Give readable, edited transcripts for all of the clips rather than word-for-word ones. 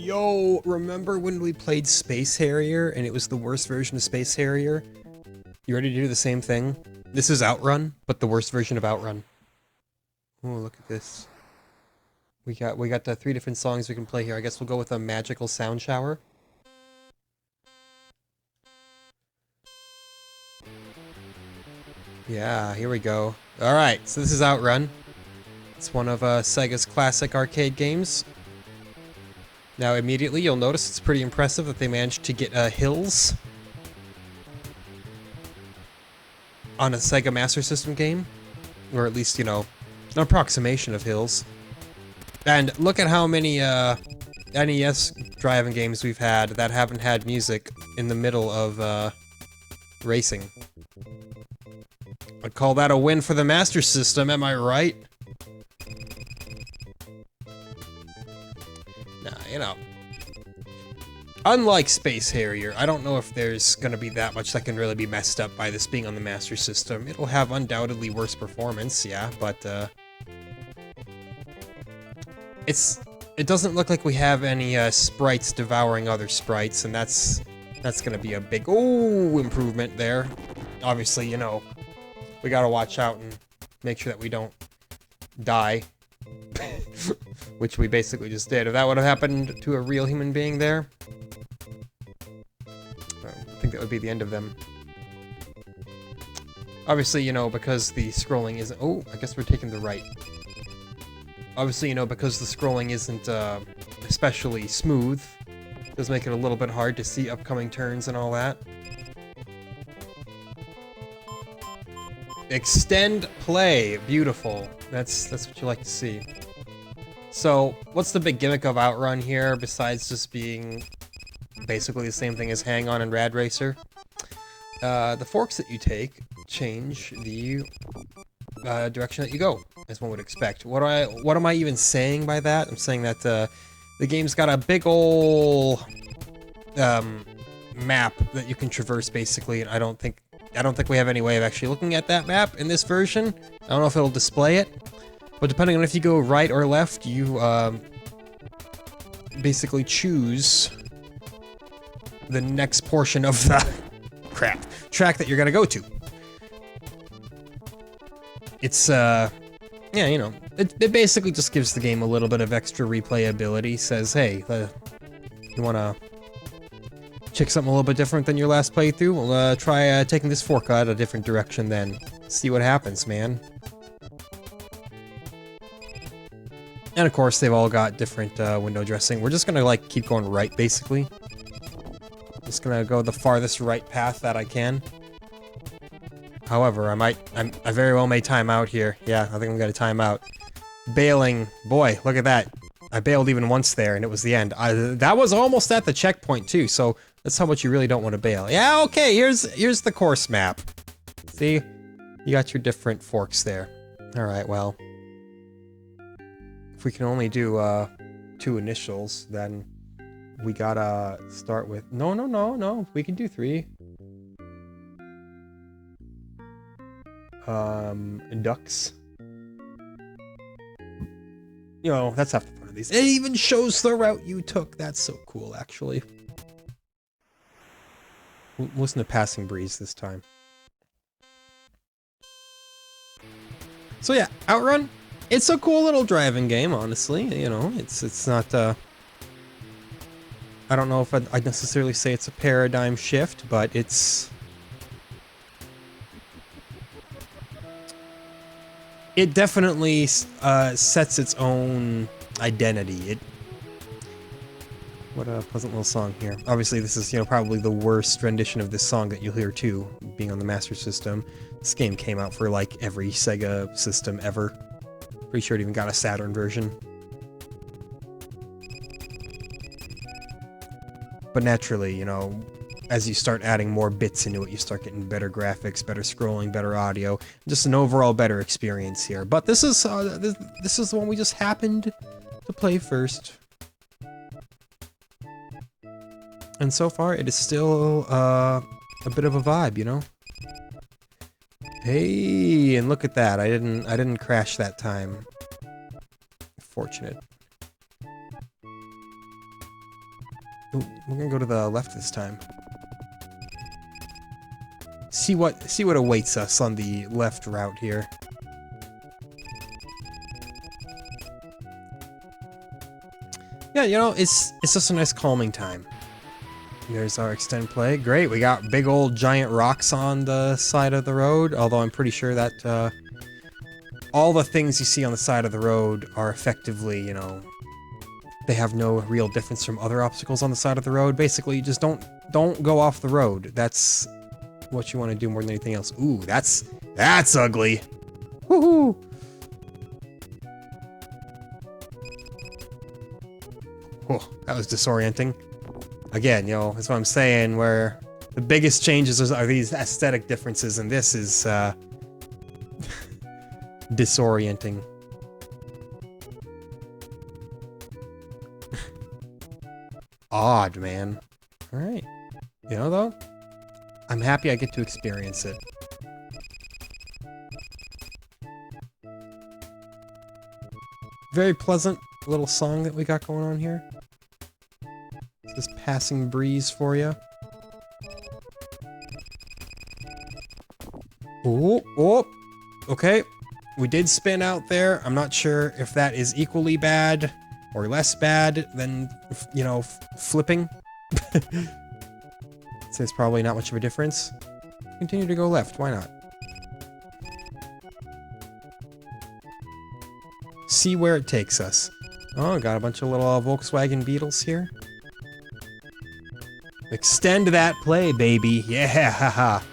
Yo, remember when we played Space Harrier and it was the worst version of Space Harrier? You ready to do the same thing? This is Outrun, but the worst version of Outrun. Oh, look at this. We got the 3 different songs we can play here. I guess we'll go with a magical sound shower. Yeah, here we go. Alright, so this is Outrun. It's one of Sega's classic arcade games. Now immediately you'll notice it's pretty impressive that they managed to get hills on a Sega Master System game. Or at least, you know, an approximation of hills. And look at how many NES driving games we've had that haven't had music in the middle of racing. I'd call that a win for the Master System, am I right? Nah, you know. Unlike Space Harrier, I don't know if there's gonna be that much that can really be messed up by this being on the Master System. It'll have undoubtedly worse performance, yeah, but it doesn't look like we have any sprites devouring other sprites, and that's gonna be a big improvement there. Obviously, you know, we gotta watch out and make sure that we don't die. Which we basically just did. If that would have happened to a real human being there, I think that would be the end of them. Obviously, you know, because the scrolling isn't... Oh, I guess we're taking the right. Obviously, you know, because the scrolling isn't especially smooth, it does make it a little bit hard to see upcoming turns and all that. Extend play. Beautiful. That's what you like to see. So, what's the big gimmick of Outrun here, besides just being basically the same thing as Hang On and Rad Racer? The forks that you take change the direction that you go, as one would expect. What am I even saying by that? I'm saying that the game's got a big ol' map that you can traverse, basically, and I don't think we have any way of actually looking at that map in this version. I don't know if it'll display it. But depending on if you go right or left, you basically choose the next portion of the track that you're gonna go to. It's yeah, you know, it basically just gives the game a little bit of extra replayability. Says, hey, you wanna check something a little bit different than your last playthrough? Well, try taking this fork out a different direction then. See what happens, man. And of course, they've all got different window dressing. We're just gonna, like, keep going right, basically. Just gonna go the farthest right path that I can. However, I very well may time out here. Yeah, I think I'm gonna time out. Bailing. Boy, look at that. I bailed even once there, and it was the end. That was almost at the checkpoint, too, so that's how much you really don't want to bail. Yeah, okay, here's the course map. See? You got your different forks there. Alright, well... if we can only do 2 initials, then we gotta start with... No, we can do 3. Ducks. You know, that's half the fun of these. It even shows the route you took. That's so cool, actually. Listen to Passing Breeze this time. So yeah, Outrun. It's a cool little driving game, honestly. You know, it's not, I don't know if I'd necessarily say it's a paradigm shift, but it definitely sets its own identity. What a pleasant little song here. Obviously, this is, you know, probably the worst rendition of this song that you'll hear too, being on the Master System. This game came out for like every Sega system ever. Pretty sure it even got a Saturn version. But naturally, you know, as you start adding more bits into it, you start getting better graphics, better scrolling, better audio, just an overall better experience here. But this is the one we just happened to play first. And so far, it is still a bit of a vibe, you know? Hey, and look at that. I didn't crash that time. Fortunate. Ooh, we're gonna go to the left this time. See what awaits us on the left route here. Yeah, you know, it's just a nice calming time. There's our extend play. Great, we got big old giant rocks on the side of the road, although I'm pretty sure that all the things you see on the side of the road are effectively, you know, they have no real difference from other obstacles on the side of the road. Basically, you just don't go off the road. That's what you want to do more than anything else. Ooh, that's ugly. Woohoo! Oh, that was disorienting. Again, you know, that's what I'm saying, where the biggest changes are these aesthetic differences, and this is disorienting. Odd, man. Alright. You know, though, I'm happy I get to experience it. Very pleasant little song that we got going on here. This passing breeze for you. Oh, oh, okay. We did spin out there. I'm not sure if that is equally bad or less bad than, you know, flipping. So it's probably not much of a difference. Continue to go left. Why not? See where it takes us. Oh, got a bunch of little Volkswagen Beetles here. Extend that play, baby. Yeah, haha.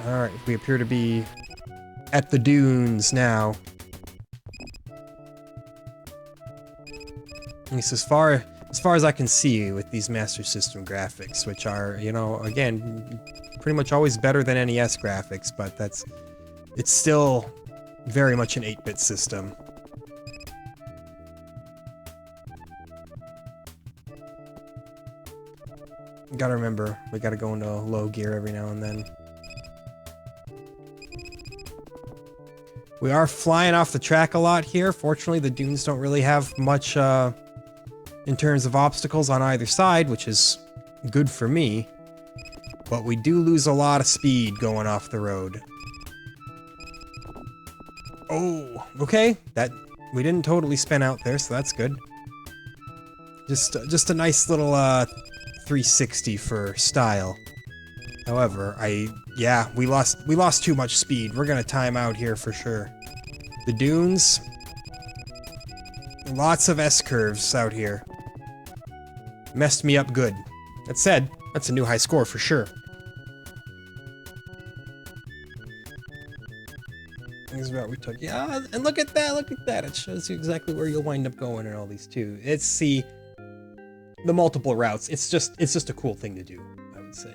Alright, we appear to be at the dunes now. At least as far as I can see with these Master System graphics, which are, you know, again, pretty much always better than NES graphics, but it's still very much an 8-bit system. Gotta remember, we gotta go into low gear every now and then. We are flying off the track a lot here. Fortunately, the dunes don't really have much in terms of obstacles on either side, which is good for me. But we do lose a lot of speed going off the road. Oh, okay. We didn't totally spin out there, so that's good. Just a nice little 360 for style. However, yeah, we lost too much speed. We're gonna time out here for sure. The dunes, lots of S-curves out here. Messed me up good. That said, that's a new high score for sure. This is what we took. Yeah, and look at that. It shows you exactly where you'll wind up going in all these too. It's the multiple routes. It's just a cool thing to do, I would say.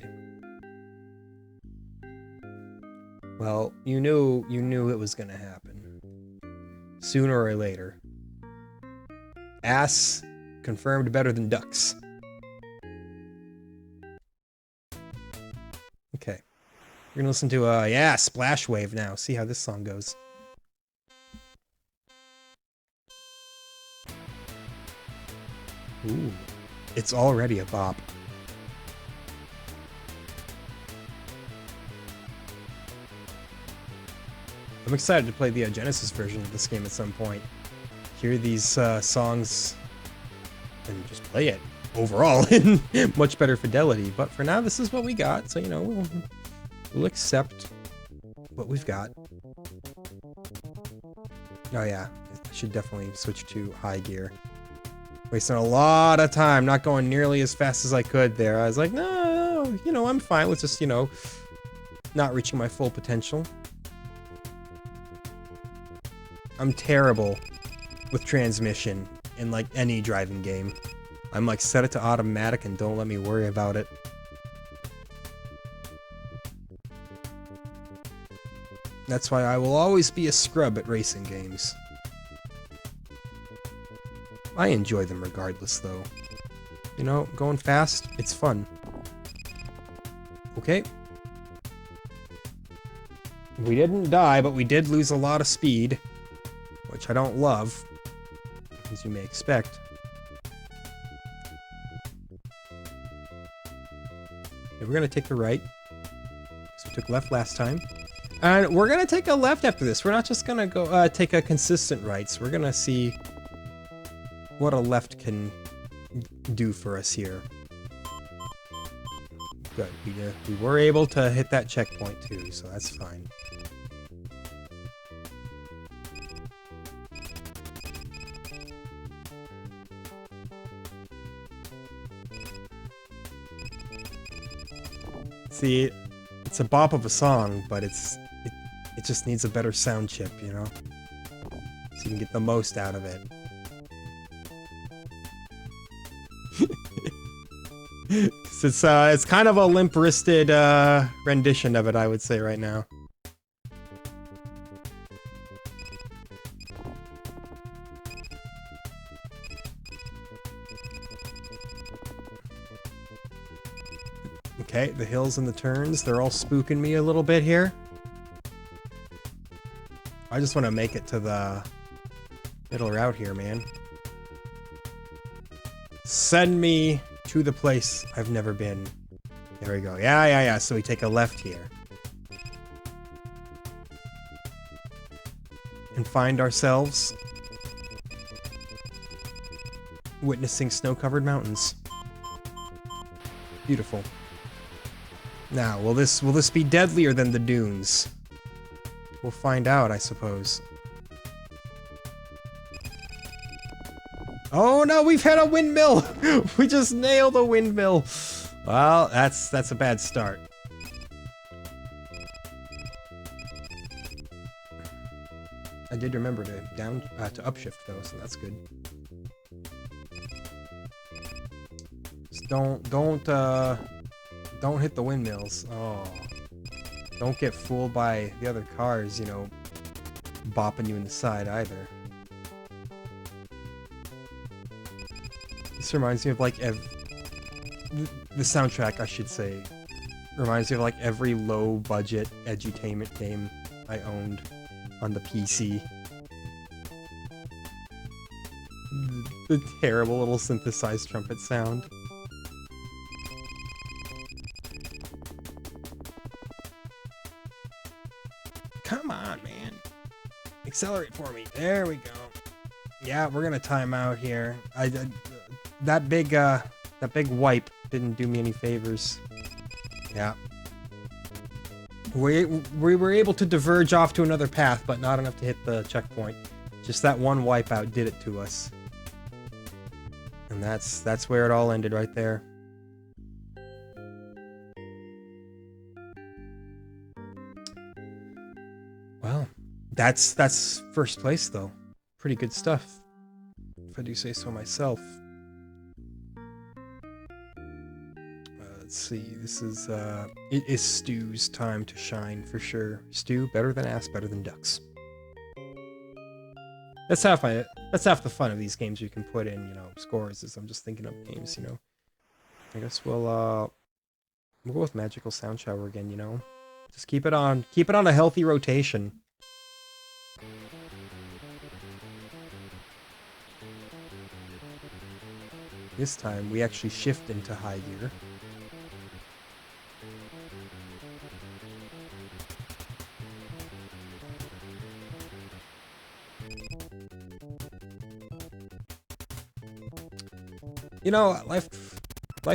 Well, you knew it was gonna happen. Sooner or later. Ass confirmed better than ducks. Okay. We're gonna listen to yeah, Splash Wave now. See how this song goes. Ooh. It's already a bop. I'm excited to play the Genesis version of this game at some point. Hear these songs and just play it overall in much better fidelity. But for now, this is what we got, so you know, we'll accept what we've got. Oh yeah, I should definitely switch to high gear. Wasting a lot of time, not going nearly as fast as I could there. I was like, no, you know, I'm fine with just, you know, not reaching my full potential. I'm terrible with transmission in, like, any driving game. I'm like, set it to automatic and don't let me worry about it. That's why I will always be a scrub at racing games. I enjoy them regardless, though. You know, going fast, it's fun. Okay. We didn't die, but we did lose a lot of speed, which I don't love, as you may expect. And we're gonna take the right. So we took left last time. And we're gonna take a left after this. We're not just gonna go take a consistent right. So we're gonna see what a left can do for us here. Good. We were able to hit that checkpoint too, so that's fine. See, it's a bop of a song, but it just needs a better sound chip, you know? So you can get the most out of it. It's kind of a limp-wristed rendition of it, I would say right now. Okay, the hills and the turns, they're all spooking me a little bit here. I just want to make it to the middle route here, man. Send me to the place I've never been. There we go. Yeah. So we take a left here. And find ourselves witnessing snow-covered mountains. Beautiful. Now, will this be deadlier than the dunes? We'll find out, I suppose. Oh no, we've hit a windmill! We just nailed a windmill! Well, that's a bad start. I did remember to upshift though, so that's good. Just don't hit the windmills. Oh. Don't get fooled by the other cars, you know, bopping you in the side either. This reminds me of like the soundtrack, I should say, reminds me of like every low-budget edutainment game I owned on the PC. The terrible little synthesized trumpet sound. Come on, man. Accelerate for me. There we go. Yeah, we're gonna time out here. That big wipe didn't do me any favors. Yeah. We were able to diverge off to another path, but not enough to hit the checkpoint. Just that one wipeout did it to us. And that's where it all ended right there. Well, that's first place though. Pretty good stuff, if I do say so myself. Let's see, this is it is Stu's time to shine for sure. Stu, better than ass, better than ducks. That's half the fun of these games. You can put in, you know, scores as I'm just thinking of games, you know. I guess we'll go with Magical Sound Shower again, you know. Just keep it on a healthy rotation. This time we actually shift into high gear. You know, life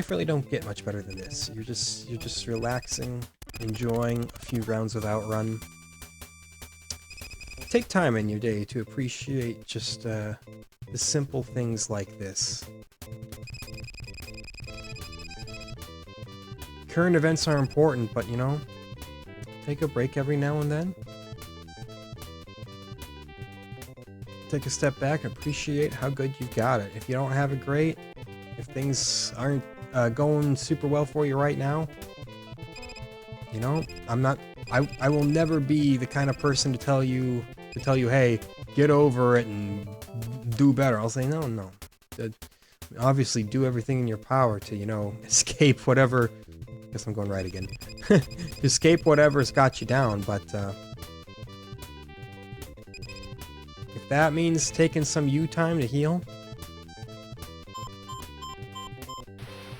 really don't get much better than this. You're just relaxing, enjoying a few rounds of Outrun. Take time in your day to appreciate just the simple things like this. Current events are important, but you know, take a break every now and then. Take a step back and appreciate how good you've got it. If you don't have it great, if things aren't going super well for you right now, you know, I will never be the kind of person to tell you, hey, get over it and do better. I'll say, no. Obviously, do everything in your power to, you know, escape whatever. Guess I'm going right again. Escape whatever's got you down, but if that means taking some you time to heal,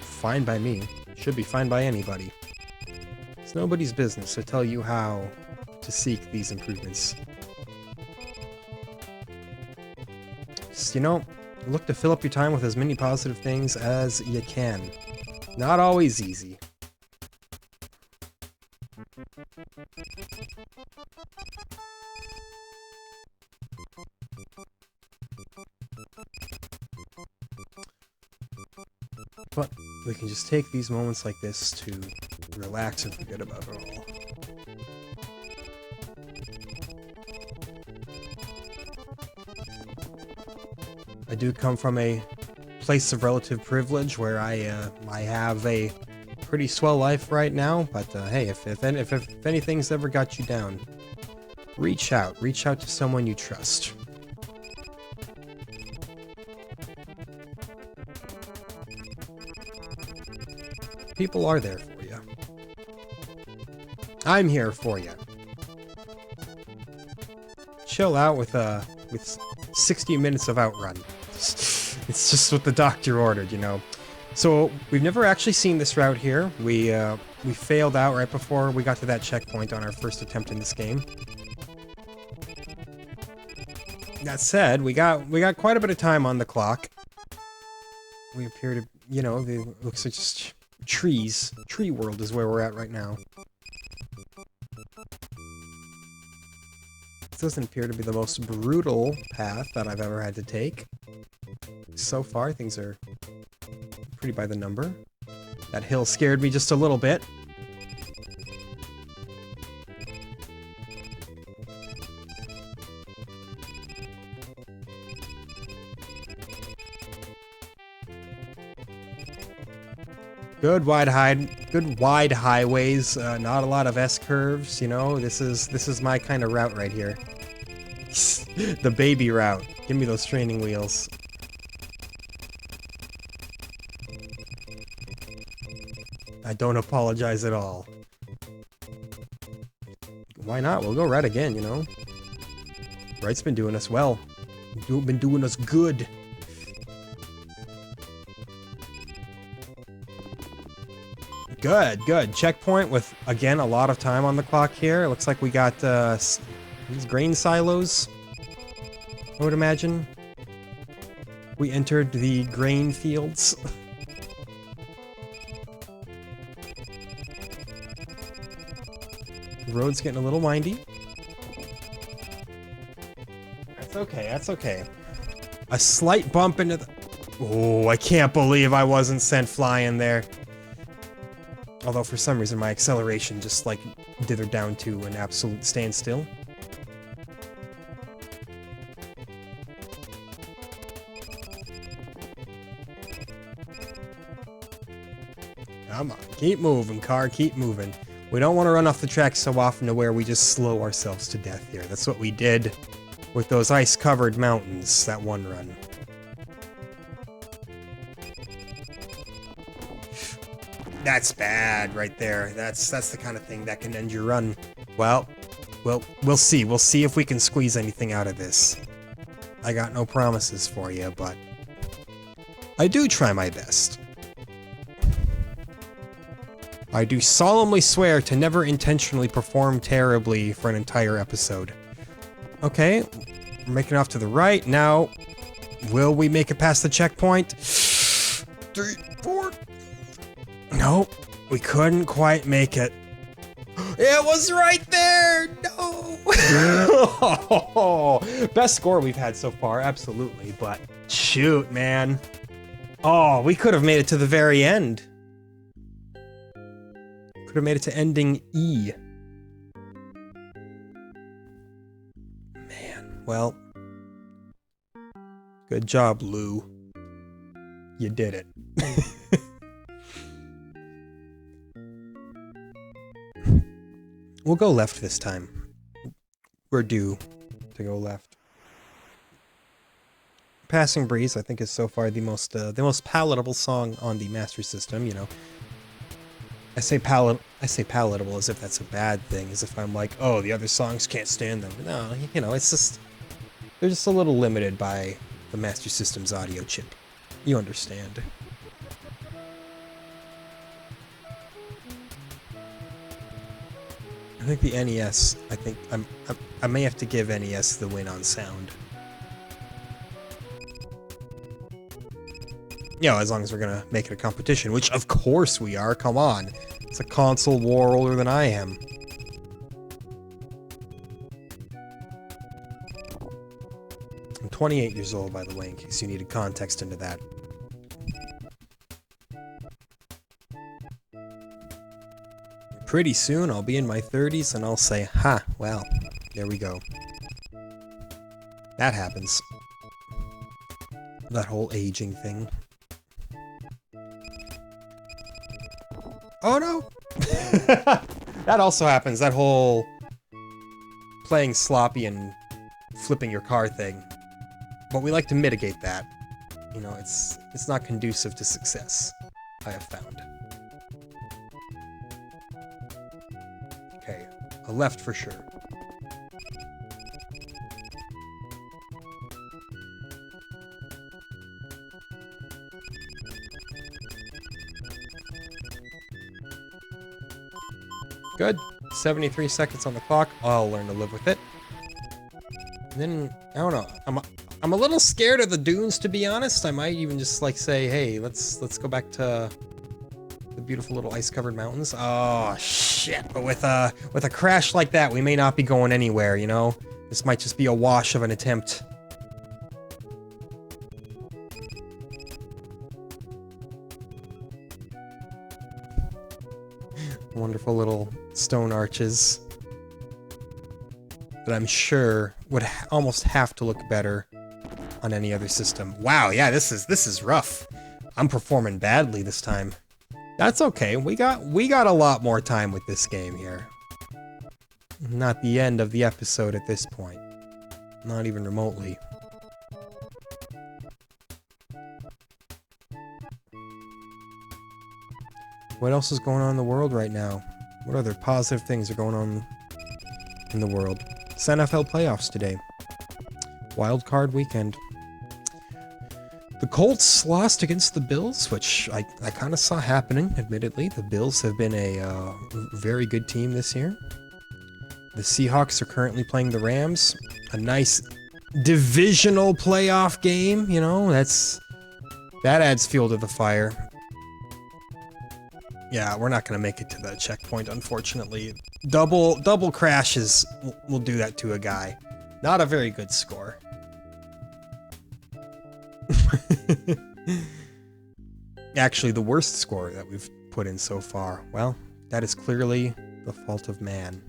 fine by me. Should be fine by anybody. It's nobody's business to tell you how to seek these improvements. Just, you know, look to fill up your time with as many positive things as you can. Not always easy. But we can just take these moments like this to relax and forget about it all. I do come from a place of relative privilege where I have a pretty swell life right now, but hey, if anything's ever got you down, reach out to someone you trust. People are there for you. I'm here for you. Chill out with 60 minutes of Outrun. It's just what the doctor ordered, you know. So we've never actually seen this route here. We failed out right before we got to that checkpoint on our first attempt in this game. That said, we got quite a bit of time on the clock. We appear to, you know, it looks like just trees. Tree world is where we're at right now. This doesn't appear to be the most brutal path that I've ever had to take. So far, things are pretty by the number. That hill scared me just a little bit. Good wide highways, not a lot of S-curves, you know, this is my kind of route right here. The baby route. Give me those training wheels. I don't apologize at all. Why not? We'll go right again, you know? Right's been doing us well. Been doing us good. Good. Checkpoint with, again, a lot of time on the clock here. It looks like we got these grain silos, I would imagine. We entered the grain fields. The road's getting a little windy. That's okay. A slight bump into the... Oh, I can't believe I wasn't sent flying there. Although for some reason my acceleration just like dithered down to an absolute standstill. Come on, keep moving, car, keep moving. We don't want to run off the track so often to where we just slow ourselves to death here. That's what we did with those ice-covered mountains that one run. That's bad right there. That's the kind of thing that can end your run. Well, we'll see. We'll see if we can squeeze anything out of this. I got no promises for you, but I do try my best. I do solemnly swear to never intentionally perform terribly for an entire episode. Okay, we're making off to the right. Now, will we make it past the checkpoint? 3, 4... Nope, we couldn't quite make it. It was right there! No! Best score we've had so far, absolutely, but shoot, man. Oh, we could have made it to the very end. Could have made it to ending E. Man, well. Good job, Lou. You did it. We'll go left this time. We're due to go left. Passing Breeze, I think, is so far the most palatable song on the Master System. You know, I say palatable as if that's a bad thing, as if I'm like, oh, the other songs can't stand them. No, you know, it's just they're just a little limited by the Master System's audio chip. You understand. I think the NES, I may have to give NES the win on sound. You know, as long as we're gonna make it a competition, which of course we are, come on. It's a console war older than I am. I'm 28 years old, by the way, in case you needed context into that. Pretty soon I'll be in my 30s and I'll say, ha, well, there we go. That happens. That whole aging thing. Oh no! That also happens, that whole playing sloppy and flipping your car thing. But we like to mitigate that. You know, it's not conducive to success, I have found. Okay, a left for sure. Good. 73 seconds on the clock. I'll learn to live with it. And then, I don't know. I'm a little scared of the dunes, to be honest. I might even just like say, hey, let's go back to the beautiful little ice-covered mountains. Oh shit! But with a crash like that, we may not be going anywhere. You know, this might just be a wash of an attempt. Wonderful little stone arches that I'm sure would almost have to look better on any other system. Wow, yeah, this is rough. I'm performing badly this time. That's okay. We got a lot more time with this game here. Not the end of the episode at this point. Not even remotely. What else is going on in the world right now? What other positive things are going on in the world? It's NFL playoffs today. Wild card weekend. The Colts lost against the Bills, which I kind of saw happening, admittedly. The Bills have been a very good team this year. The Seahawks are currently playing the Rams. A nice divisional playoff game, you know, that adds fuel to the fire. Yeah, we're not gonna make it to the checkpoint, unfortunately. Double crashes will do that to a guy. Not a very good score. Actually, the worst score that we've put in so far. Well, that is clearly the fault of man.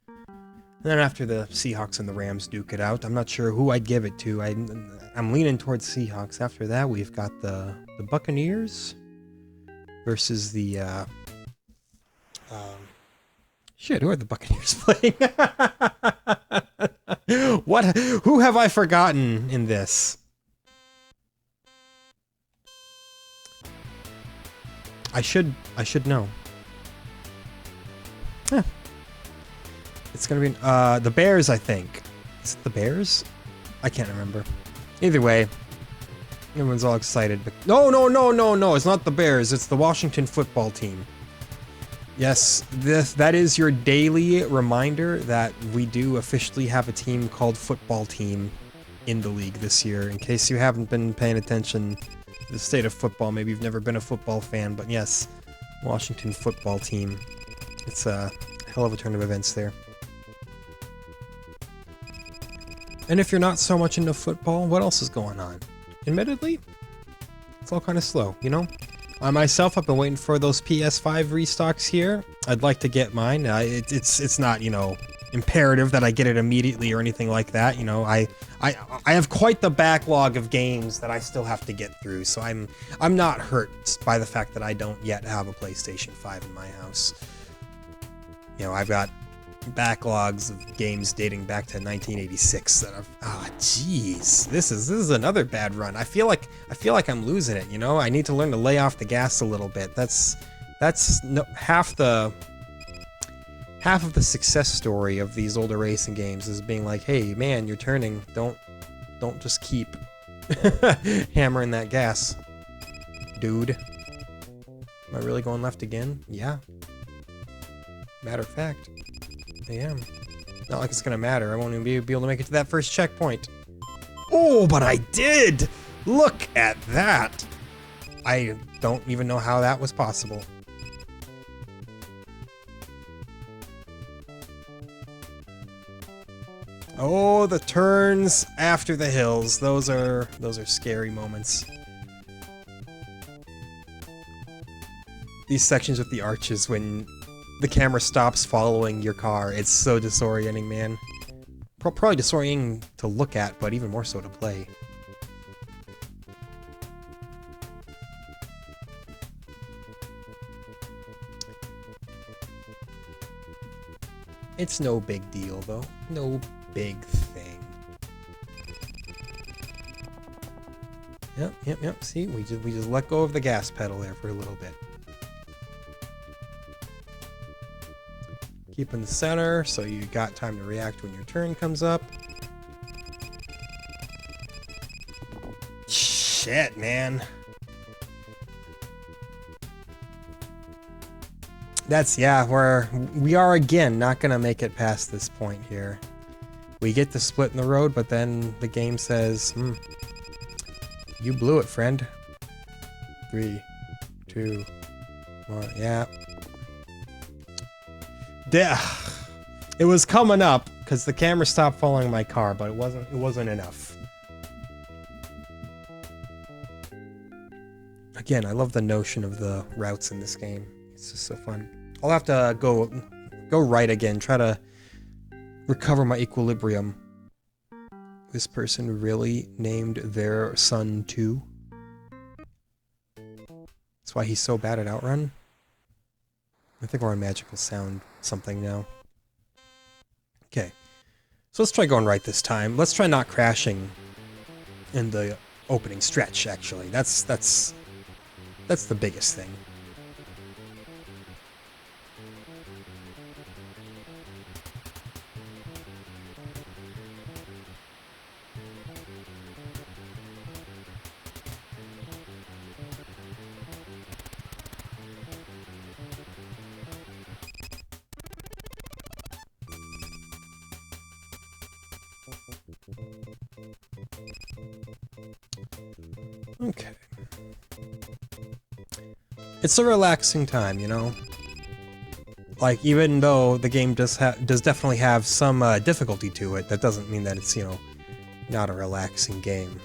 And then after the Seahawks and the Rams duke it out, I'm not sure who I'd give it to. I'm leaning towards Seahawks. After that, we've got the Buccaneers versus the shit, who are the Buccaneers playing? Who have I forgotten in this? I should know. Huh. It's gonna be the Bears, I think. Is it the Bears? I can't remember. Either way, everyone's all excited. But no! It's not the Bears. It's the Washington football team. Yes, that is your daily reminder that we do officially have a team called Football Team in the league this year. In case you haven't been paying attention to the state of football, maybe you've never been a football fan, but yes, Washington football team. It's a hell of a turn of events there. And if you're not so much into football, what else is going on? Admittedly, it's all kind of slow, you know? I myself, I've been waiting for those PS5 restocks here. I'd like to get mine. It's not, you know, imperative that I get it immediately or anything like that. You know, I have quite the backlog of games that I still have to get through, so I'm not hurt by the fact that I don't yet have a PlayStation 5 in my house. You know, I've got backlogs of games dating back to 1986 that I've jeez, this is another bad run. I feel like I'm losing it, you know? I need to learn to lay off the gas a little bit. That's half of the success story of these older racing games is being like, hey man, you're turning, don't just keep hammering that gas, dude. Am I really going left again? Yeah. Matter of fact, I am. Not like it's gonna matter. I won't even be able to make it to that first checkpoint. Oh, but I did! Look at that! I don't even know how that was possible. Oh, the turns after the hills. Those are scary moments. These sections with the arches when the camera stops following your car, it's so disorienting, man. Probably disorienting to look at, but even more so to play. It's no big deal, though. No big thing. Yep. See, we just let go of the gas pedal there for a little bit. Keep in the center, so you got time to react when your turn comes up. Shit, man. Yeah, we are again not gonna make it past this point here. We get the split in the road, but then the game says, you blew it, friend. 3, 2, 1, yeah. It was coming up because the camera stopped following my car, but it wasn't enough. Again, I love the notion of the routes in this game. It's just so fun. I'll have to go right again, try to recover my equilibrium. This person really named their son 2. That's why he's so bad at Outrun. I think we're on magical sound something now. Okay. So let's try going right this time. Let's try not crashing in the opening stretch, actually. That's the biggest thing. Okay. It's a relaxing time, you know? Like, even though the game does definitely have some difficulty to it, that doesn't mean that it's, you know, not a relaxing game.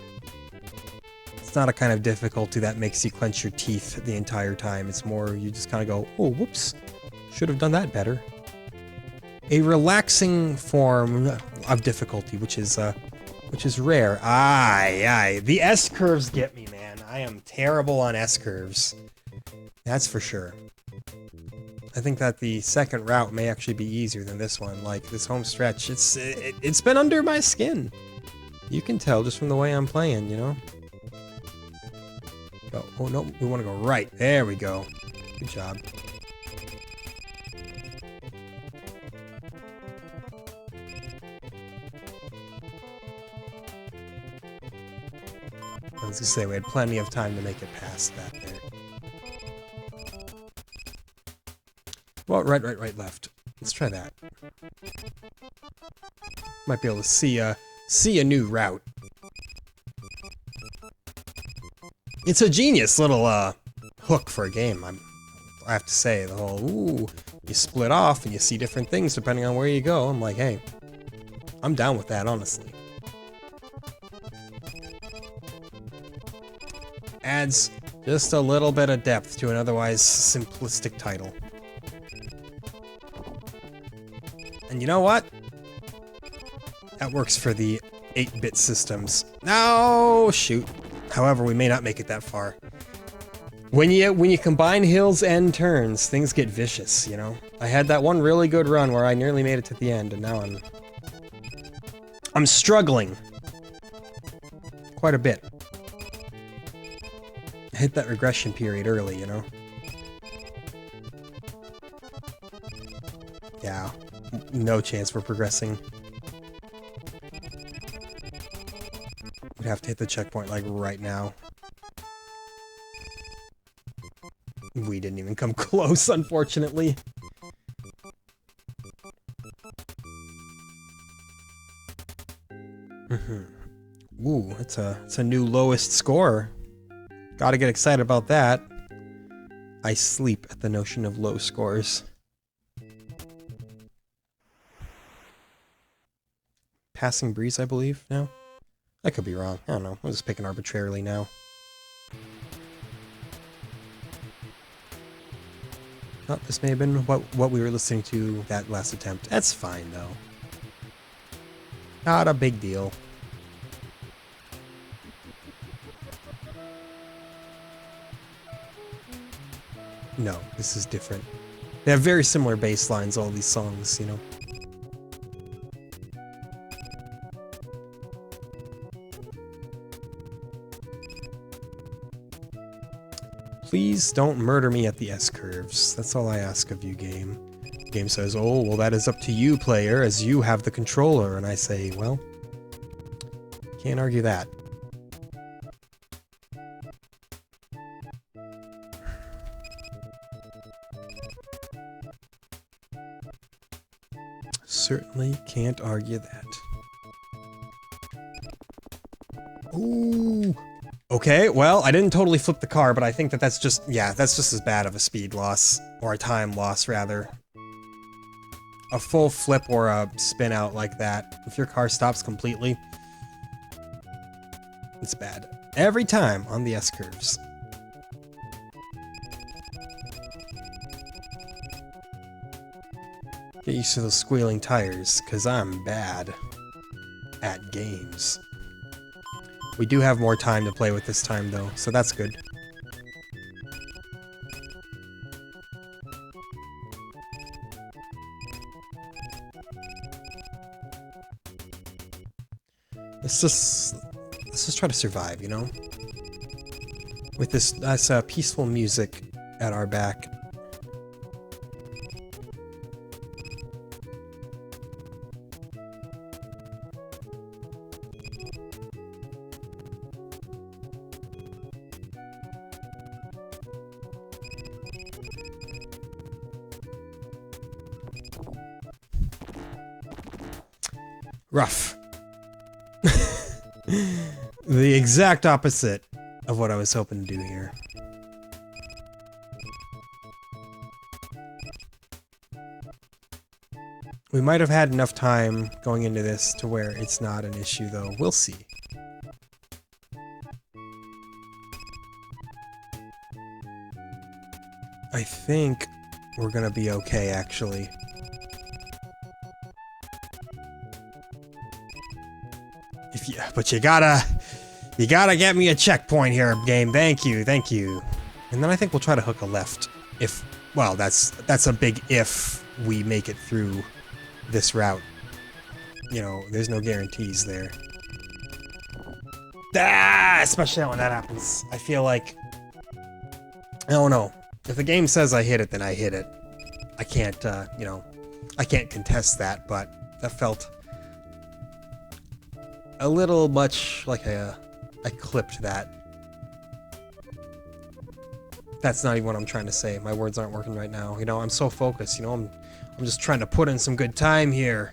It's not a kind of difficulty that makes you clench your teeth the entire time. It's more, you just kind of go, oh, whoops, should have done that better. A relaxing form of difficulty, which is rare. Aye. The S-curves get me, man. I am terrible on S-curves. That's for sure. I think that the second route may actually be easier than this one. Like, this home stretch, it's been under my skin. You can tell just from the way I'm playing, you know? Oh no, we want to go right. There we go. Good job. I was gonna say, we had plenty of time to make it past that there. Well, right, left. Let's try that. Might be able to see a new route. It's a genius little hook for a game. I have to say, the whole you split off and you see different things depending on where you go. I'm like, hey, I'm down with that, honestly. Adds just a little bit of depth to an otherwise simplistic title. And you know what? That works for the 8-bit systems. No, shoot. However, we may not make it that far. When you combine hills and turns, things get vicious, you know? I had that one really good run where I nearly made it to the end, and now I'm struggling. Quite a bit. I hit that regression period early, you know? Yeah. No chance for progressing. We'd have to hit the checkpoint like right now. We didn't even come close, unfortunately. Ooh, it's a new lowest score. Gotta get excited about that. I sleep at the notion of low scores. Passing Breeze, I believe, now? I could be wrong. I don't know. I'm just picking arbitrarily now. Oh, this may have been what we were listening to that last attempt. That's fine, though. Not a big deal. No, this is different. They have very similar bass lines, all these songs, you know? Please don't murder me at the S-curves. That's all I ask of you, game. Game says, oh, well, that is up to you, player, as you have the controller. And I say, well, can't argue that. Certainly can't argue that. Ooh. Okay, well, I didn't totally flip the car, but I think that's just, yeah, that's just as bad of a speed loss, or a time loss, rather. A full flip or a spin out like that, if your car stops completely, it's bad. Every time on the S-curves. Get used to those squealing tires, because I'm bad at games. We do have more time to play with this time, though, so that's good. Let's just try to survive, you know? With this peaceful music at our back. Rough. The exact opposite of what I was hoping to do here. We might have had enough time going into this to where it's not an issue, though. We'll see. I think we're gonna be okay, actually. But you gotta get me a checkpoint here, game. Thank you. And then I think we'll try to hook a left. If, well, that's a big if we make it through this route. You know, there's no guarantees there. Especially when that happens. I feel like, I don't know. If the game says I hit it, then I hit it. I can't, you know, I can't contest that, but that felt a little much like I clipped that. That's not even what I'm trying to say. My words aren't working right now. You know, I'm so focused. You know, I'm just trying to put in some good time here.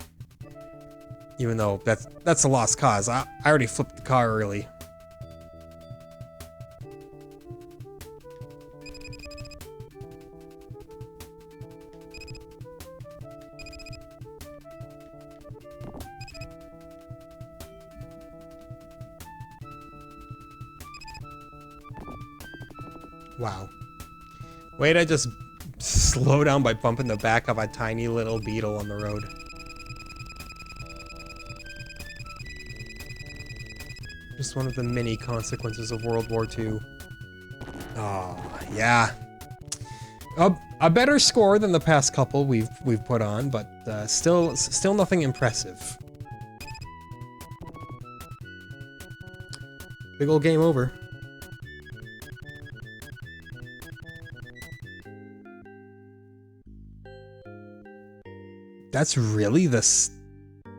Even though that's a lost cause. I already flipped the car early. Wow. Wait, I just slow down by bumping the back of a tiny little beetle on the road. Just one of the many consequences of World War II. Oh, yeah. A better score than the past couple we've put on, but still nothing impressive. Big old game over. That's really the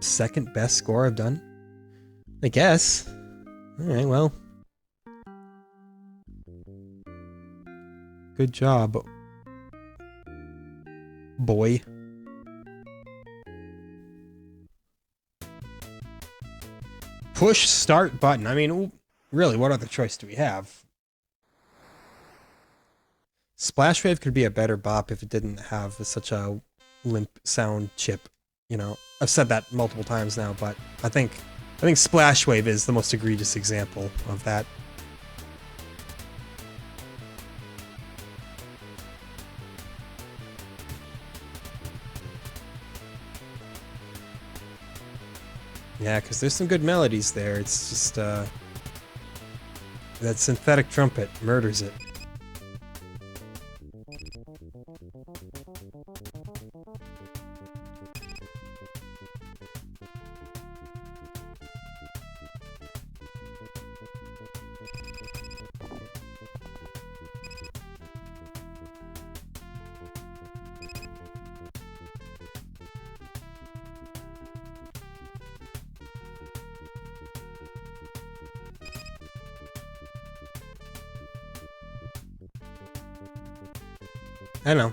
second best score I've done? I guess. Alright, well. Good job, boy. Push start button. I mean, really, what other choice do we have? Splash Wave could be a better bop if it didn't have such a limp sound chip. You know, I've said that multiple times now, but I think Splash Wave is the most egregious example of that. Yeah, because there's some good melodies there. It's just, that synthetic trumpet murders it. I know.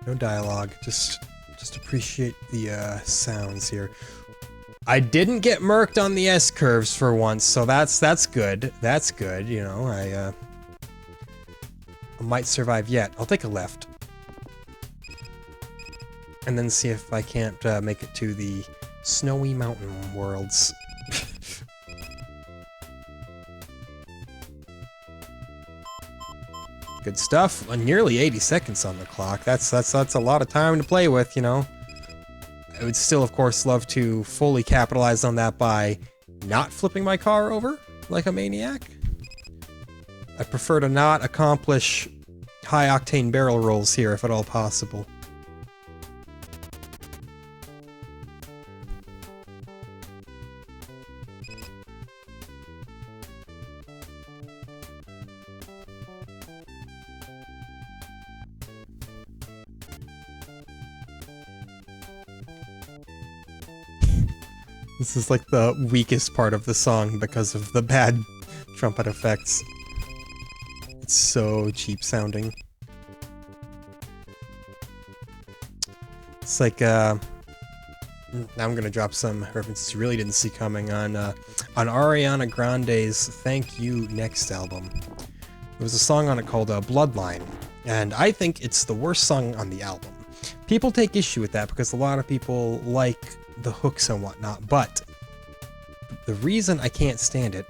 No dialogue. Just appreciate the sounds here. I didn't get murked on the S curves for once, so that's good. That's good. You know, I might survive yet. I'll take a left, and then see if I can't make it to the snowy mountain worlds. Good stuff. Nearly 80 seconds on the clock. That's a lot of time to play with, you know. I would still, of course, love to fully capitalize on that by not flipping my car over like a maniac. I prefer to not accomplish high-octane barrel rolls here, if at all possible. This is like the weakest part of the song because of the bad trumpet effects. It's so cheap sounding. It's like, now I'm gonna drop some references you really didn't see coming on Ariana Grande's Thank You Next album. There was a song on it called Bloodline, and I think it's the worst song on the album. People take issue with that because a lot of people like the hooks and whatnot, but the reason I can't stand it,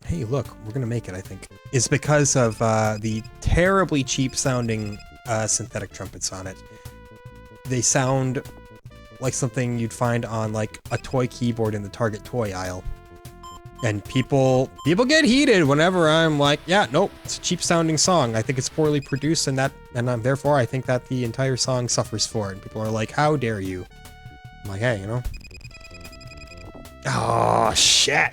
hey look, we're gonna make it, I think, is because of the terribly cheap sounding synthetic trumpets on it. They sound like something you'd find on like a toy keyboard in the Target toy aisle. And people get heated whenever I'm like, yeah, nope, it's a cheap sounding song. I think it's poorly produced, and therefore I think that the entire song suffers for it. And people are like, how dare you? I'm like, hey, you know. Oh shit!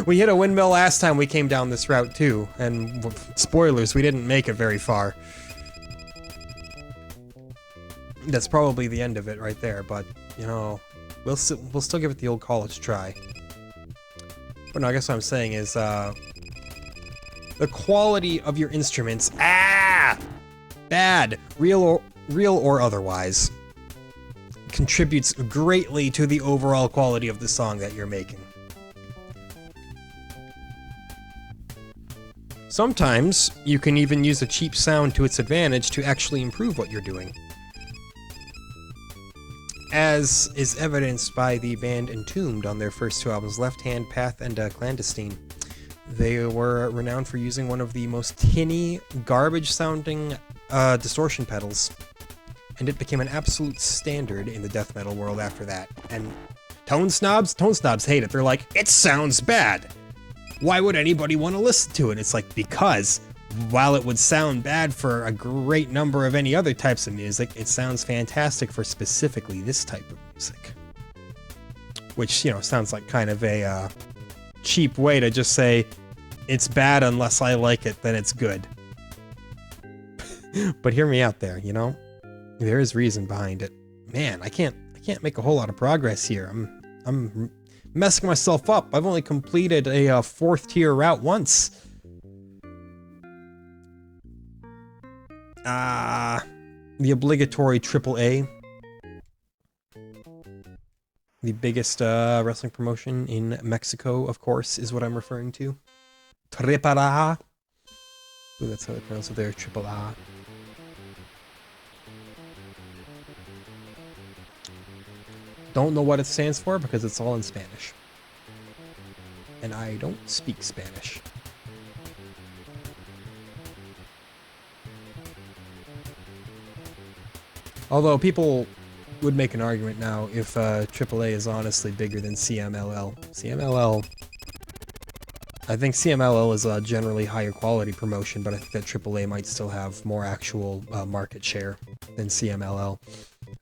We hit a windmill last time we came down this route too, and spoilers, we didn't make it very far. That's probably the end of it right there, but you know, we'll still give it the old college try. But no, I guess what I'm saying is the quality of your instruments, bad, real or otherwise, contributes greatly to the overall quality of the song that you're making. Sometimes you can even use a cheap sound to its advantage to actually improve what you're doing, as is evidenced by the band Entombed on their first two albums, Left Hand Path and Clandestine. They were renowned for using one of the most tinny, garbage-sounding distortion pedals, and it became an absolute standard in the death metal world after that. And tone snobs hate it. They're like, it sounds bad. Why would anybody want to listen to it? It's like, because while it would sound bad for a great number of any other types of music, it sounds fantastic for specifically this type of music. Which, you know, sounds like kind of a cheap way to just say, it's bad unless I like it, then it's good. But hear me out there, you know? There is reason behind it. Man, I can't make a whole lot of progress here. I'm messing myself up. I've only completed a 4th tier route once. The obligatory AAA. The biggest wrestling promotion in Mexico, of course, is what I'm referring to. Triple A. Ooh, that's how they pronounce it there, Triple A. Don't know what it stands for because it's all in Spanish. And I don't speak Spanish. Although people would make an argument now if AAA is honestly bigger than CMLL. CMLL... I think CMLL is a generally higher quality promotion, but I think that AAA might still have more actual market share than CMLL.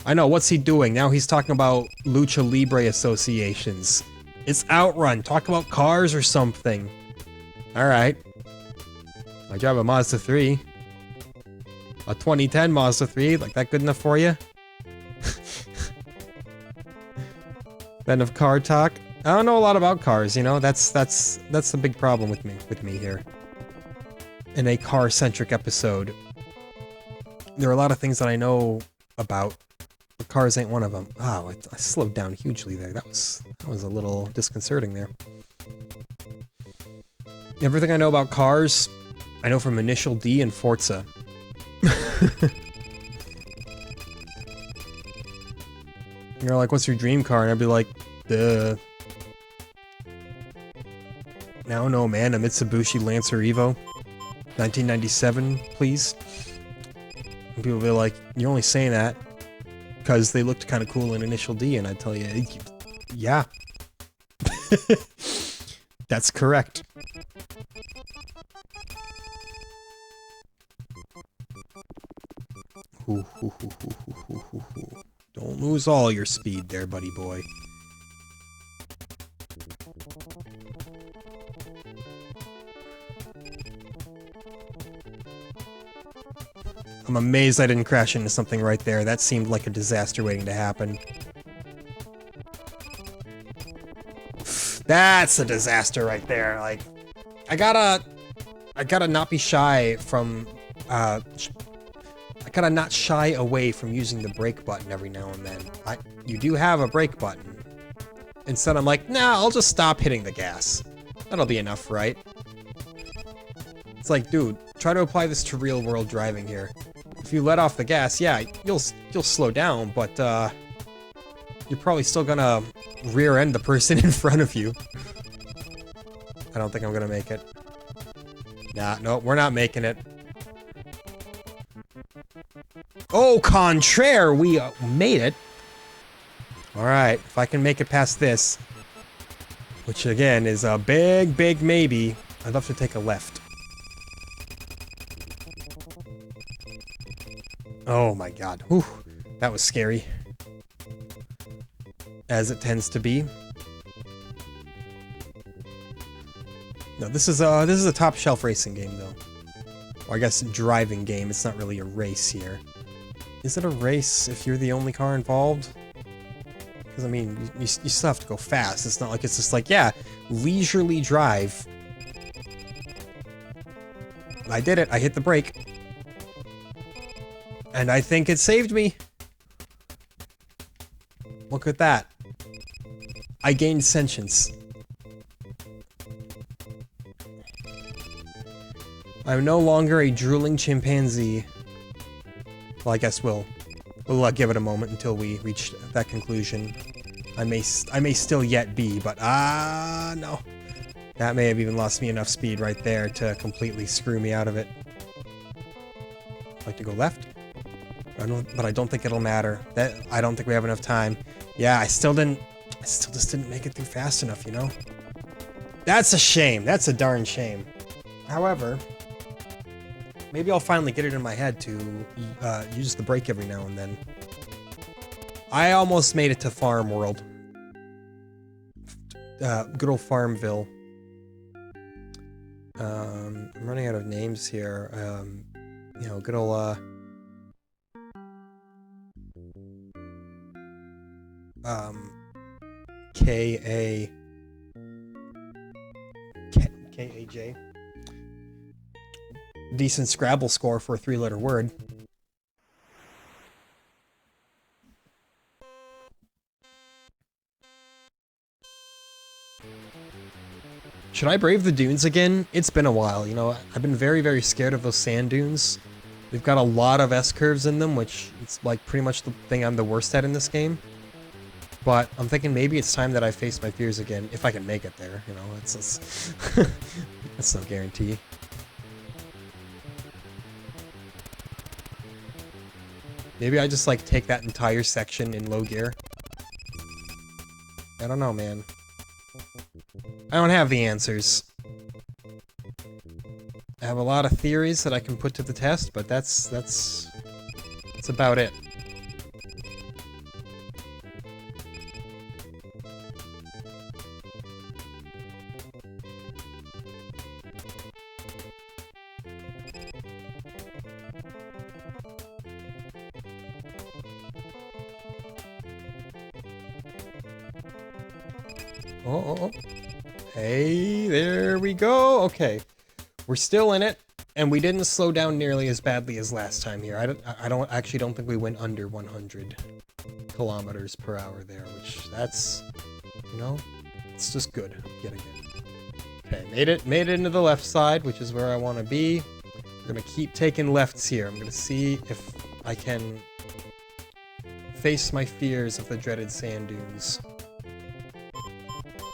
I know, what's he doing? Now he's talking about Lucha Libre associations. It's Outrun. Talk about cars or something. Alright. I drive a Mazda 3. A 2010 Mazda 3. Like, that good enough for you? Then of car talk. I don't know a lot about cars, you know? That's the big problem with me here. In a car-centric episode. There are a lot of things that I know about. But cars ain't one of them. Oh, I slowed down hugely there. That was a little disconcerting there. Everything I know about cars, I know from Initial D and Forza. You're like, what's your dream car? And I'd be like, duh. I don't know, man. A Mitsubishi Lancer Evo. 1997, please. And people will be like, you're only saying that because they looked kind of cool in Initial D, and I'd tell you, yeah. That's correct. Don't lose all your speed there, buddy boy. I'm amazed I didn't crash into something right there. That seemed like a disaster waiting to happen. That's a disaster right there. Like, I gotta not be shy from, I gotta not shy away from using the brake button every now and then. You do have a brake button. Instead, I'm like, nah, I'll just stop hitting the gas. That'll be enough, right? It's like, dude, try to apply this to real-world driving here. If you let off the gas, yeah, you'll slow down, but you're probably still gonna rear-end the person in front of you. I don't think I'm gonna make it. Nah, no, we're not making it. Oh, contraire, we made it. Alright, if I can make it past this, which again is a big, big maybe, I'd love to take a left. Oh my god. Whew. That was scary. As it tends to be. No, this is a top shelf racing game though. Or I guess driving game. It's not really a race here. Is it a race if you're the only car involved? Because I mean, you still have to go fast. It's not like it's just like, yeah, leisurely drive. I did it. I hit the brake. And I think it saved me. Look at that. I gained sentience. I'm no longer a drooling chimpanzee. Well, I guess we'll give it a moment until we reach that conclusion. I may still yet be, but no. That may have even lost me enough speed right there to completely screw me out of it. Like to go left? But I don't think it'll matter. I don't think we have enough time. Yeah, I still just didn't make it through fast enough, you know? That's a shame. That's a darn shame. However, maybe I'll finally get it in my head to use the brake every now and then. I almost made it to Farm World. Good old Farmville. I'm running out of names here. You know, good old, K-A-J. Decent Scrabble score for a 3-letter word. Should I brave the dunes again? It's been a while, you know, I've been very, very scared of those sand dunes. They've got a lot of S-curves in them, which is like pretty much the thing I'm the worst at in this game. But I'm thinking maybe it's time that I face my fears again, if I can make it there, you know, it's that's no guarantee. Maybe I just like take that entire section in low gear. I don't know, man. I don't have the answers. I have a lot of theories that I can put to the test, but that's about it. Oh. Hey, there we go. Okay. We're still in it, and we didn't slow down nearly as badly as last time here. I don't think we went under 100 kilometers per hour there, which that's, you know, it's just good yet again. Okay, made it into the left side, which is where I want to be. We're gonna keep taking lefts here. I'm gonna see if I can face my fears of the dreaded sand dunes.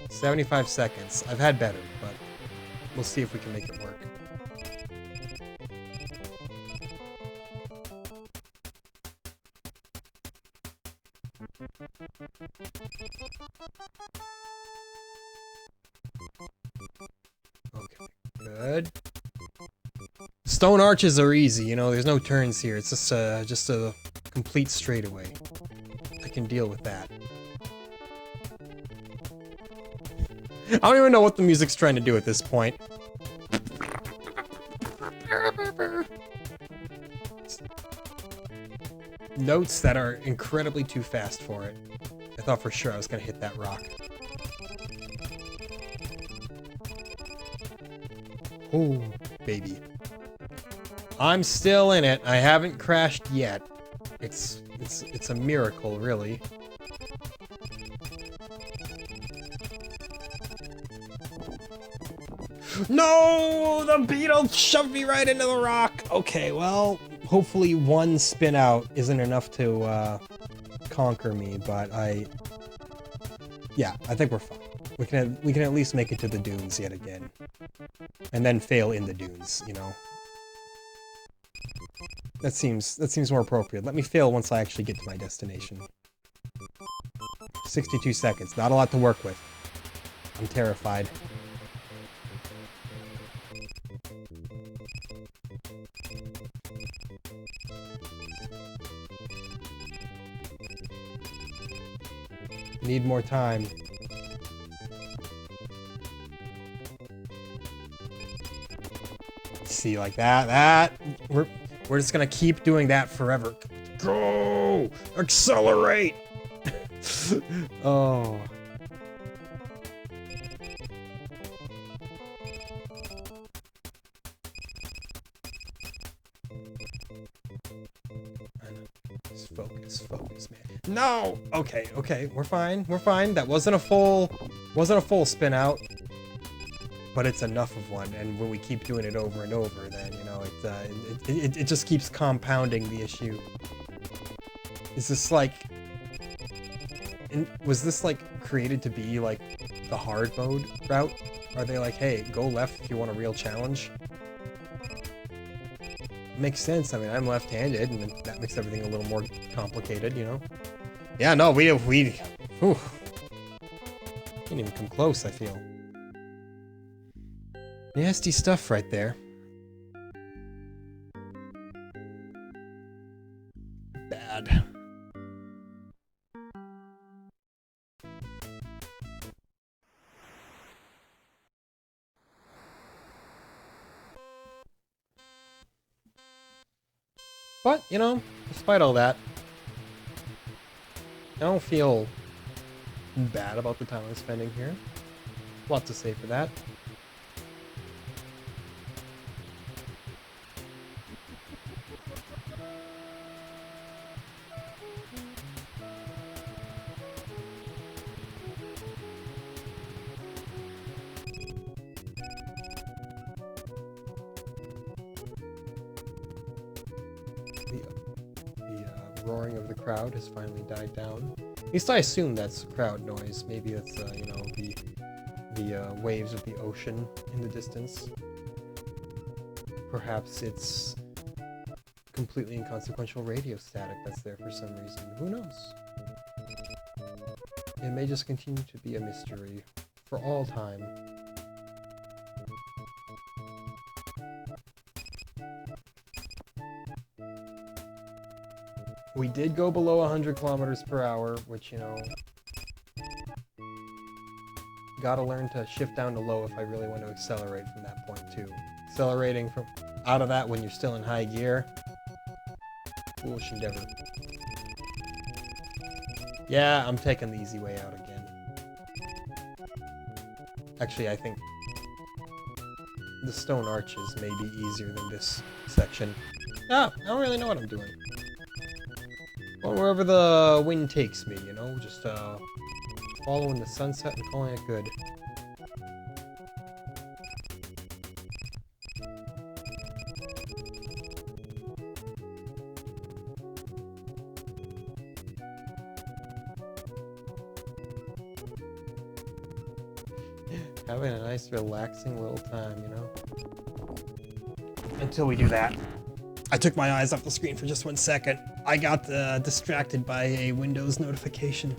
75 seconds. I've had better, but we'll see if we can make it work. Okay, good. Stone arches are easy, you know, there's no turns here. It's just a complete straightaway. I can deal with that. I don't even know what the music's trying to do at this point. Notes that are incredibly too fast for it. I thought for sure I was gonna hit that rock. Oh, baby. I'm still in it. I haven't crashed yet. It's a miracle, really. No! The beetle shoved me right into the rock! Okay, well, hopefully one spin out isn't enough to conquer me, but yeah, I think we're fine. We can at least make it to the dunes yet again. And then fail in the dunes, you know? That seems more appropriate. Let me fail once I actually get to my destination. 62 seconds, not a lot to work with. I'm terrified. Need more time. See, like that. We're just gonna keep doing that forever. Go! Accelerate! Oh. Focus, man. No! Okay, we're fine. That wasn't a full spin out. But it's enough of one, and when we keep doing it over and over, then, you know, it just keeps compounding the issue. Is this like... was this, like, created to be, like, the hard mode route? Are they like, hey, go left if you want a real challenge? Makes sense. I mean, I'm left-handed, and that makes everything a little more complicated, you know? Yeah, no, we whew. Can't even come close, I feel. Nasty stuff right there. Bad. But, you know, despite all that, I don't feel bad about the time I'm spending here. Lots to say for that. roaring of the crowd has finally died down. At least I assume that's crowd noise. Maybe that's, you know, the waves of the ocean in the distance. Perhaps it's completely inconsequential radio static that's there for some reason. Who knows? It may just continue to be a mystery for all time. We did go below 100 kilometers per hour, which, you know, gotta learn to shift down to low if I really want to accelerate from that point too. Accelerating from out of that when you're still in high gear, foolish endeavor. Yeah, I'm taking the easy way out again. Actually, I think the stone arches may be easier than this section. Ah, I don't really know what I'm doing. Well, wherever the wind takes me, you know, just following the sunset and calling it good. Having a nice relaxing little time, you know? Until we do that. I took my eyes off the screen for just 1 second. I got distracted by a Windows notification.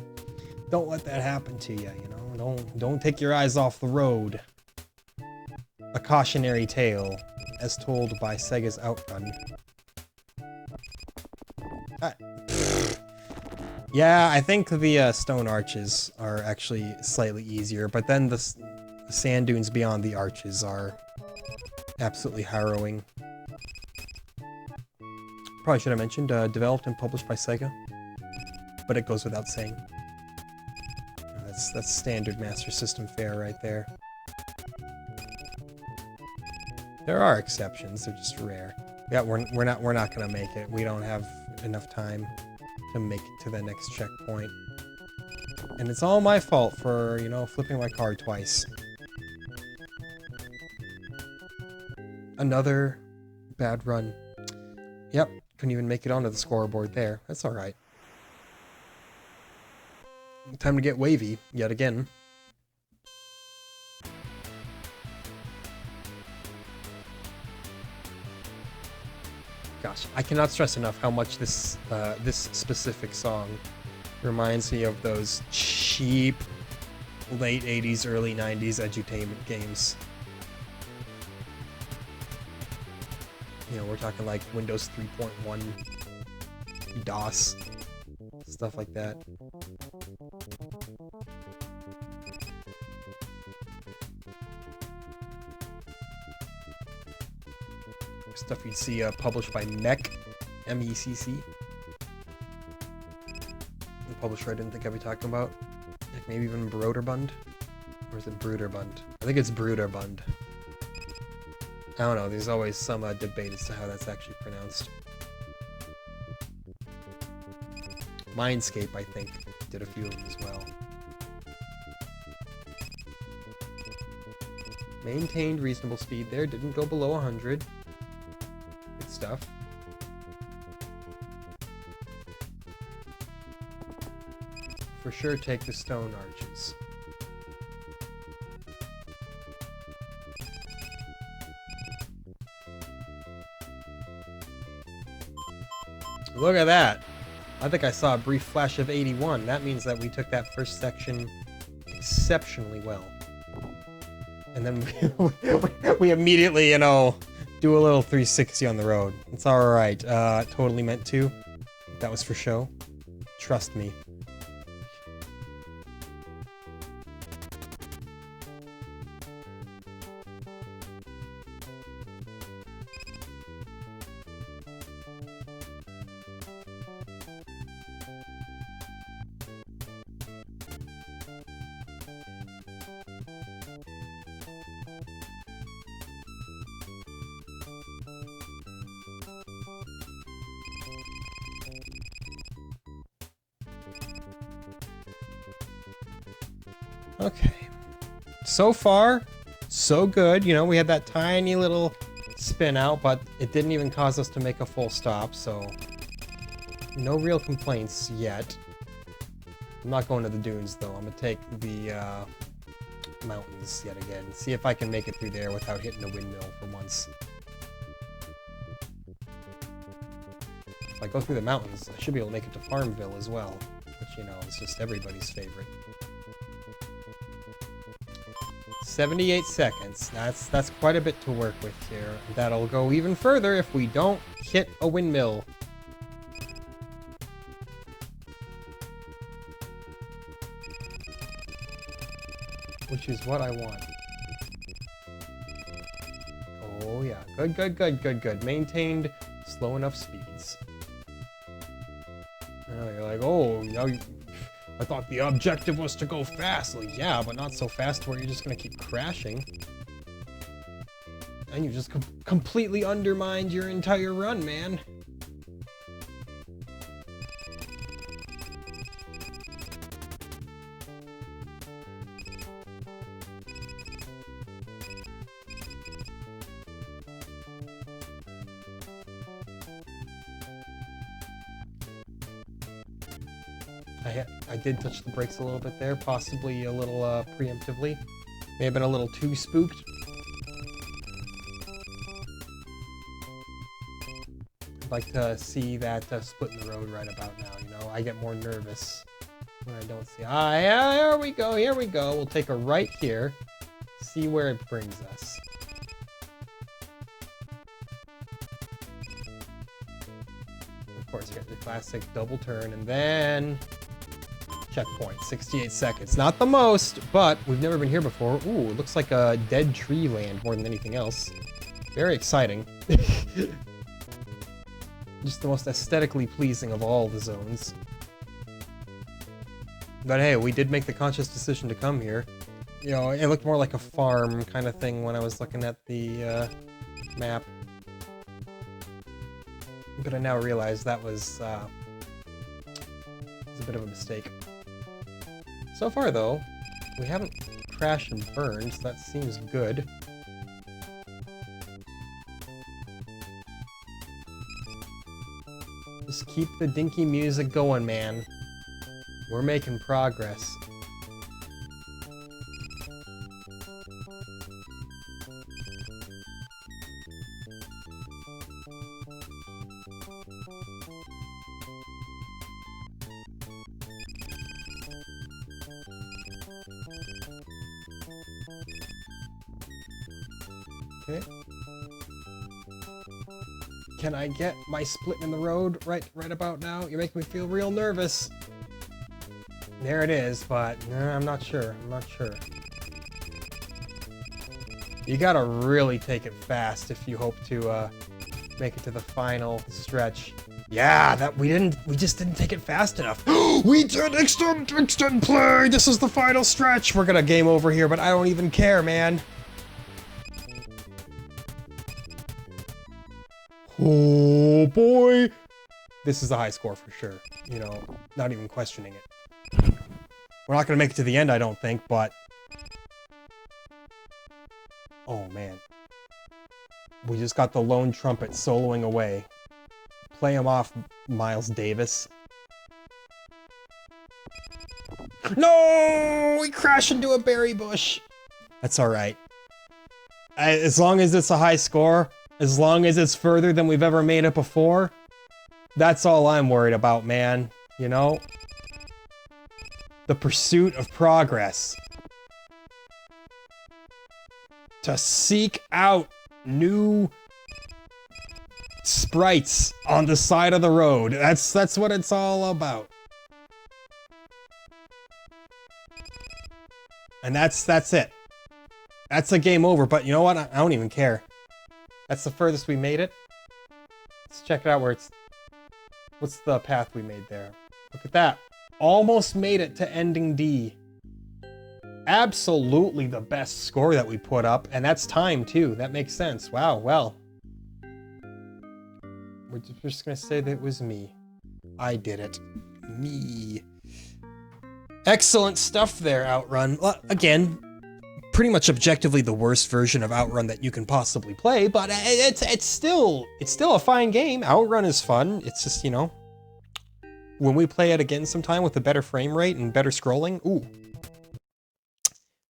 Don't let that happen to you, you know? Don't take your eyes off the road. A cautionary tale, as told by Sega's Outrun. Yeah, I think the stone arches are actually slightly easier, but then the sand dunes beyond the arches are absolutely harrowing. Probably should have mentioned, developed and published by Sega, but it goes without saying. That's standard Master System fare right there. There are exceptions; they're just rare. Yeah, we're not gonna make it. We don't have enough time to make it to the next checkpoint, and it's all my fault for, you know, flipping my car twice. Another bad run. Yep. Couldn't even make it onto the scoreboard there. That's alright. Time to get wavy, yet again. Gosh, I cannot stress enough how much this specific song reminds me of those cheap late 80s, early 90s edutainment games. You know, we're talking like Windows 3.1, DOS, stuff like that. Stuff you'd see published by Mech, M-E-C-C. The publisher I didn't think I'd be talking about. Like maybe even Broderbund? Or is it Bruderbund? I think it's Bruderbund. I don't know, there's always some debate as to how that's actually pronounced. Mindscape, I think, did a few of them as well. Maintained reasonable speed there, didn't go below 100. Good stuff. For sure take the stone arches. Look at that! I think I saw a brief flash of 81. That means that we took that first section exceptionally well. And then we immediately, you know, do a little 360 on the road. It's alright. Totally meant to. That was for show. Trust me. Okay. So far, so good. You know, we had that tiny little spin out, but it didn't even cause us to make a full stop, so No real complaints yet. I'm not going to the dunes, though. I'm gonna take the mountains yet again. See if I can make it through there without hitting a windmill for once. If I go through the mountains, I should be able to make it to Farmville as well. Which, you know, is just everybody's favorite. 78 seconds. That's quite a bit to work with here. That'll go even further if we don't hit a windmill. Which is what I want. Oh yeah, good. Maintained slow enough speeds. You're like, oh, now I thought the objective was to go fast. Like, yeah, but not so fast where you're just gonna keep crashing. And you just completely undermined your entire run, man. I did touch the brakes a little bit there, possibly a little preemptively. May have been a little too spooked. I'd like to see that split in the road right about now, you know? I get more nervous when I don't see... Ah, yeah, here we go. We'll take a right here, see where it brings us. Of course, you get the classic double turn, and then... checkpoint, 68 seconds. Not the most, but we've never been here before. Ooh, it looks like a dead tree land more than anything else. Very exciting. Just the most aesthetically pleasing of all the zones. But hey, we did make the conscious decision to come here. You know, it looked more like a farm kind of thing when I was looking at the map. But I now realize that was a bit of a mistake. So far, though, we haven't crashed and burned, so that seems good. Just keep the dinky music going, man. We're making progress. Okay. Can I get my split in the road right about now? You're making me feel real nervous. There it is, but I'm not sure. You gotta really take it fast if you hope to make it to the final stretch. Yeah, we just didn't take it fast enough. We did extend play. This is the final stretch. We're gonna game over here, but I don't even care, man. Oh boy! This is a high score for sure. You know, not even questioning it. We're not gonna make it to the end, I don't think, but... oh man. We just got the lone trumpet soloing away. Play him off, Miles Davis. No! We crashed into a berry bush! That's alright. As long as it's a high score, as long as it's further than we've ever made it before, that's all I'm worried about, man. You know? The pursuit of progress. To seek out new sprites on the side of the road. That's what it's all about. And that's it. That's a game over, but you know what? I don't even care. That's the furthest we made it. Let's check it out where it's... what's the path we made there? Look at that. Almost made it to ending D. Absolutely the best score that we put up, and that's time too. That makes sense. Wow, well. We're just gonna say that it was me. I did it. Me. Excellent stuff there, Outrun. Again, pretty much objectively the worst version of Outrun that you can possibly play, but it's still a fine game. Outrun is fun. It's just, you know, when we play it again sometime with a better frame rate and better scrolling, ooh,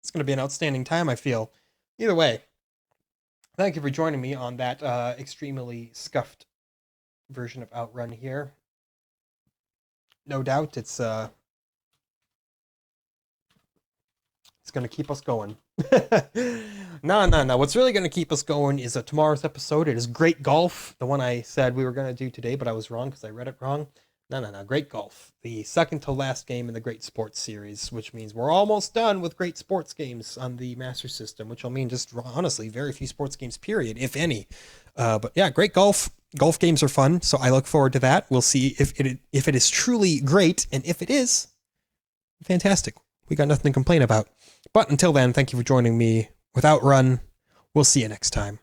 it's going to be an outstanding time, I feel. Either way, thank you for joining me on that extremely scuffed version of Outrun here. No doubt it's going to keep us going. No. What's really going to keep us going is tomorrow's episode. It is Great Golf, the one I said we were going to do today, but I was wrong because I read it wrong. No. Great Golf, the second to last game in the Great Sports series, which means we're almost done with great sports games on the Master System, which will mean just honestly very few sports games, period, if any. But yeah, Great Golf. Golf games are fun, so I look forward to that. We'll see if it is truly great, and if it is, fantastic. We got nothing to complain about. But until then, thank you for joining me with Outrun. We'll see you next time.